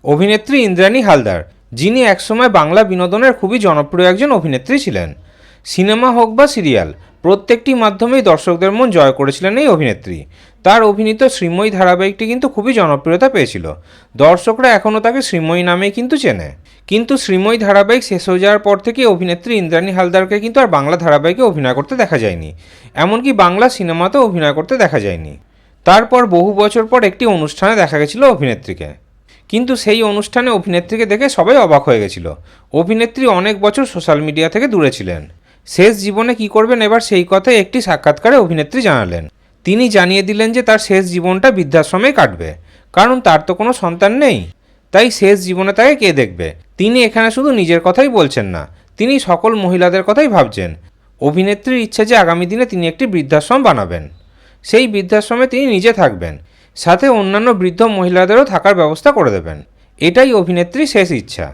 অভিনেত্রী ইন্দ্রাণী হালদার, যিনি একসময় বাংলা বিনোদনের খুবই জনপ্রিয় একজন অভিনেত্রী ছিলেন। সিনেমা হোক বা সিরিয়াল, প্রত্যেকটি মাধ্যমেই দর্শকদের মন জয় করেছিলেন এই অভিনেত্রী। তার অভিনীত শ্রীময়ী ধারাবাহিকটি কিন্তু খুবই জনপ্রিয়তা পেয়েছিল। দর্শকরা এখনও তাকে শ্রীময়ী নামেই কিন্তু চেনে। কিন্তু শ্রীময়ী ধারাবাহিক শেষ হয়ে যাওয়ার পর থেকে অভিনেত্রী ইন্দ্রাণী হালদারকে কিন্তু আর বাংলা ধারাবাহিকে অভিনয় করতে দেখা যায়নি, এমনকি বাংলা সিনেমাতেও অভিনয় করতে দেখা যায়নি। তারপর বহু বছর পর একটি অনুষ্ঠানে দেখা গেছিল অভিনেত্রীকে, কিন্তু সেই অনুষ্ঠানে অভিনেত্রীকে দেখে সবাই অবাক হয়ে গেছিল। অভিনেত্রী অনেক বছর সোশ্যাল মিডিয়া থেকে দূরে ছিলেন। শেষ জীবনে কী করবেন এবার সেই কথাই একটি সাক্ষাৎকারে অভিনেত্রী জানালেন। তিনি জানিয়ে দিলেন যে তার শেষ জীবনটা বৃদ্ধাশ্রমেই কাটবে, কারণ তার তো কোনো সন্তান নেই। তাই শেষ জীবনে তাকে কে দেখবে। তিনি এখানে শুধু নিজের কথাই বলছেন না, তিনি সকল মহিলাদের কথাই ভাবছেন। অভিনেত্রীর ইচ্ছে যে আগামী দিনে তিনি একটি বৃদ্ধাশ্রম বানাবেন, সেই বৃদ্ধাশ্রমে তিনি নিজে থাকবেন, সাথে অন্যান্য বৃদ্ধ মহিলাদেরও থাকার ব্যবস্থা করে দেবেন। এটাই অভিনেত্রীর শেষ ইচ্ছা।